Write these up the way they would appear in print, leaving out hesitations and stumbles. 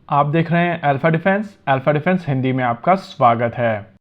आप देख रहे हैं अल्फा डिफेंस हिंदी में आपका स्वागत है।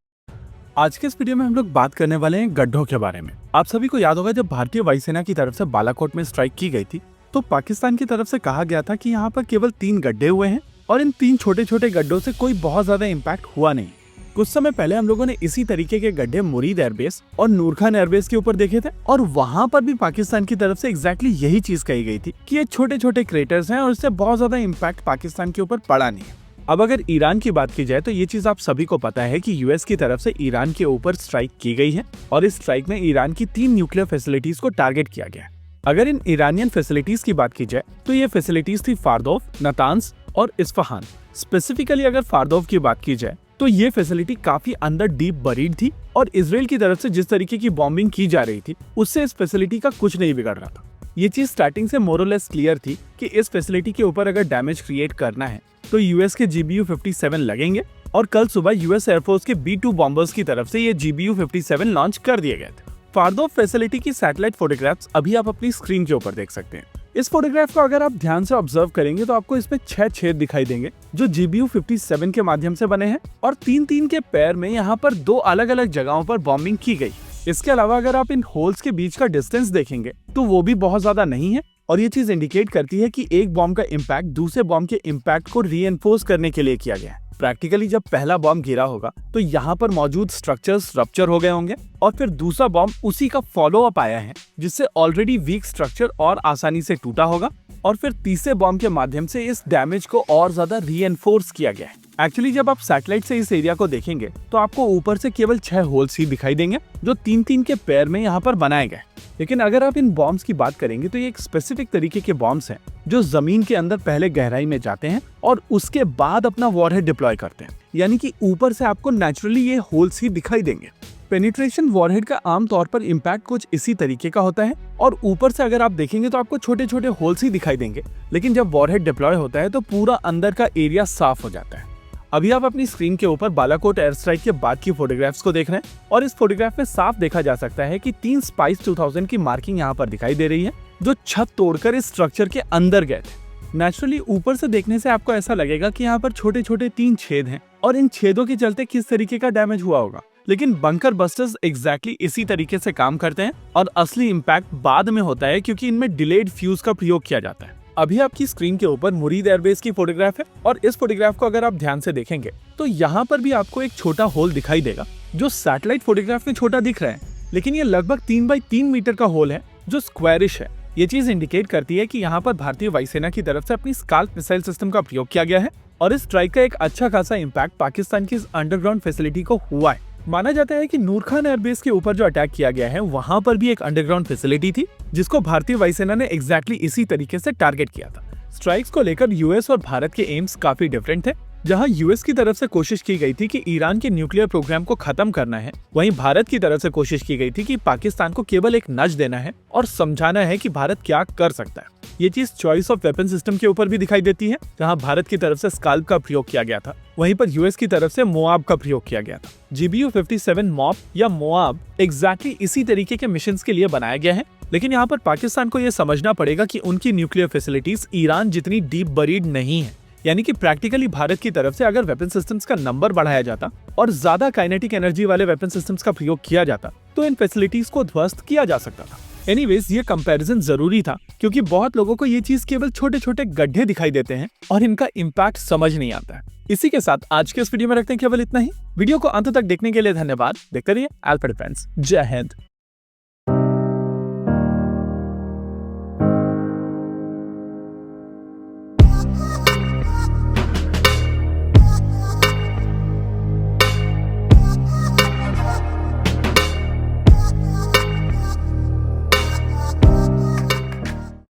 आज के इस वीडियो में हम लोग बात करने वाले हैं गड्ढों के बारे में। आप सभी को याद होगा जब भारतीय वायुसेना की तरफ से बालाकोट में स्ट्राइक की गई थी तो पाकिस्तान की तरफ से कहा गया था कि यहाँ पर केवल 3 गड्ढे हुए हैं और इन 3 छोटे छोटे गड्ढों से कोई बहुत ज्यादा इम्पैक्ट हुआ नहीं। कुछ समय पहले हम लोगों ने इसी तरीके के गड्ढे मुरीद एयरबेस और नूरखान एयरबेस के ऊपर देखे थे और वहां पर भी पाकिस्तान की तरफ से एग्जैक्टली यही चीज कही गई थी कि ये छोटे छोटे क्रेटर्स हैं और इससे बहुत ज्यादा इम्पैक्ट पाकिस्तान के ऊपर पड़ा नहीं है। अब अगर ईरान की बात की जाए तो ये चीज आप सभी को पता है कि यूएस की तरफ से ईरान के ऊपर स्ट्राइक की गई है और इस स्ट्राइक में ईरान की 3 न्यूक्लियर फैसिलिटीज को टारगेट किया गया है। अगर इन ईरानियन फैसिलिटीज की बात की जाए तो ये फैसिलिटीज थी फारदोव, नातांज और इस्फहान। स्पेसिफिकली अगर फारदोव की बात की जाए तो ये फैसिलिटी काफी अंदर डीप बरीड थी और इसराइल की तरफ से जिस तरीके की बॉम्बिंग की जा रही थी उससे इस फैसिलिटी का कुछ नहीं बिगड़ रहा था। ये चीज स्टार्टिंग से मोरलेस क्लियर थी कि इस फैसिलिटी के ऊपर अगर डैमेज क्रिएट करना है तो यूएस के GBU-57 लगेंगे और कल सुबह यूएस एयरफोर्स के B-2 बॉम्बर्स की तरफ से ये GBU-57 लॉन्च कर दिए गए थे। फारदोव फैसिलिटी की सैटेलाइट फोटोग्राफ्स अभी आप अपनी स्क्रीन के ऊपर देख सकते हैं। इस फोटोग्राफ को अगर आप ध्यान से ऑब्जर्व करेंगे तो आपको इसमें 6 छेद दिखाई देंगे जो GBU-57 के माध्यम से बने हैं और 3-3 के पैर में यहाँ पर 2 अलग अलग जगहों पर बॉम्बिंग की गई। इसके अलावा अगर आप इन होल्स के बीच का डिस्टेंस देखेंगे तो वो भी बहुत ज्यादा नहीं है और ये चीज इंडिकेट करती है कि एक बॉम्ब का इम्पैक्ट दूसरे बॉम्ब के इम्पैक्ट को रीएनफोर्स करने के लिए किया गया है। प्रैक्टिकली जब पहला बॉम्ब गिरा होगा तो यहाँ पर मौजूद स्ट्रक्चर्स रप्चर हो गए होंगे और फिर दूसरा बॉम्ब उसी का फॉलो अप आया है जिससे ऑलरेडी वीक स्ट्रक्चर और आसानी से टूटा होगा और फिर तीसरे बॉम्ब के माध्यम से इस डैमेज को और ज्यादा रीएनफोर्स किया गया है। एक्चुअली जब आप सैटेलाइट से इस एरिया को देखेंगे तो आपको ऊपर से केवल 6 होल्स ही दिखाई देंगे जो 3-3 के पैर में यहाँ पर बनाए गए। लेकिन अगर आप इन बॉम्ब्स की बात करेंगे तो ये एक स्पेसिफिक तरीके के बॉम्ब्स हैं जो जमीन के अंदर पहले गहराई में जाते हैं और उसके बाद अपना वॉरहेड डिप्लॉय करते हैं, यानी कि ऊपर से आपको नेचुरली ये होल्स ही दिखाई देंगे। पेनिट्रेशन वॉरहेड का आमतौर पर इम्पैक्ट कुछ इसी तरीके का होता है और ऊपर से अगर आप देखेंगे तो आपको छोटे छोटे होल्स ही दिखाई देंगे, लेकिन जब वॉरहेड डिप्लॉय होता है तो पूरा अंदर का एरिया साफ हो जाता है। अभी आप अपनी स्क्रीन के ऊपर बालाकोट एयर स्ट्राइक के बाद की फोटोग्राफ्स को देख रहे हैं और इस फोटोग्राफ में साफ देखा जा सकता है कि 3 स्पाइस 2000 की मार्किंग यहाँ पर दिखाई दे रही है जो छत तोड़कर इस स्ट्रक्चर के अंदर गए थे। नेचुरली ऊपर से देखने से आपको ऐसा लगेगा कि यहाँ पर छोटे छोटे 3 छेद हैं और इन छेदों के चलते किस तरीके का डैमेज हुआ होगा, लेकिन बंकर बस्टर्स एग्जैक्टली इसी तरीके से काम करते हैं और असली इम्पैक्ट बाद में होता है क्योंकि इनमें डिलेड फ्यूज का प्रयोग किया जाता है। अभी आपकी स्क्रीन के ऊपर मुरीद एयरबेस की फोटोग्राफ है और इस फोटोग्राफ को अगर आप ध्यान से देखेंगे तो यहाँ पर भी आपको एक छोटा होल दिखाई देगा जो सैटेलाइट फोटोग्राफ में छोटा दिख रहा है, लेकिन ये लगभग 3x3 मीटर का होल है जो स्क्वायरिश है। ये चीज इंडिकेट करती है कि यहाँ पर भारतीय वायुसेना की तरफ से अपनी स्काल्प मिसाइल सिस्टम का प्रयोग किया गया है और इस स्ट्राइक का एक अच्छा खासा इम्पैक्ट पाकिस्तान की इस अंडरग्राउंड फैसिलिटी को हुआ है। माना जाता है कि नूरखान एयरबेस के ऊपर जो अटैक किया गया है वहां पर भी एक अंडरग्राउंड फैसिलिटी थी जिसको भारतीय वायुसेना ने एग्जैक्टली इसी तरीके से टारगेट किया था। स्ट्राइक्स को लेकर यूएस और भारत के एम्स काफी डिफरेंट थे। जहां यूएस की तरफ से कोशिश की गई थी कि ईरान के न्यूक्लियर प्रोग्राम को खत्म करना है, वहीं भारत की तरफ से कोशिश की गई थी कि पाकिस्तान को केवल एक नज देना है और समझाना है कि भारत क्या कर सकता है। ये चीज चॉइस ऑफ वेपन सिस्टम के ऊपर भी दिखाई देती है, जहां भारत की तरफ से स्काल्प का प्रयोग किया गया था, वहीं पर यूएस की तरफ से मोआब का प्रयोग किया गया था। GBU-57 मॉब या मोआब एग्जैक्टली इसी तरीके के मिशन के लिए बनाया गया है, लेकिन यहाँ पर पाकिस्तान को यह समझना पड़ेगा कि उनकी न्यूक्लियर फैसिलिटीज ईरान जितनी डीप बरीड नहीं है, यानी कि प्रैक्टिकली भारत की तरफ से अगर वेपन सिस्टम्स का नंबर बढ़ाया जाता और ज्यादा काइनेटिक एनर्जी वाले वेपन सिस्टम्स का प्रयोग किया जाता तो इन फैसिलिटीज को ध्वस्त किया जा सकता था। एनीवेज ये कंपैरिजन जरूरी था क्योंकि बहुत लोगों को ये चीज केवल छोटे छोटे गड्ढे दिखाई देते हैं और इनका इम्पैक्ट समझ नहीं आता है। इसी के साथ आज के इस वीडियो में रखते हैं केवल इतना ही। वीडियो को अंत तक देखने के लिए धन्यवाद। देखते रहिए अल्फा डिफेंस। जय हिंद।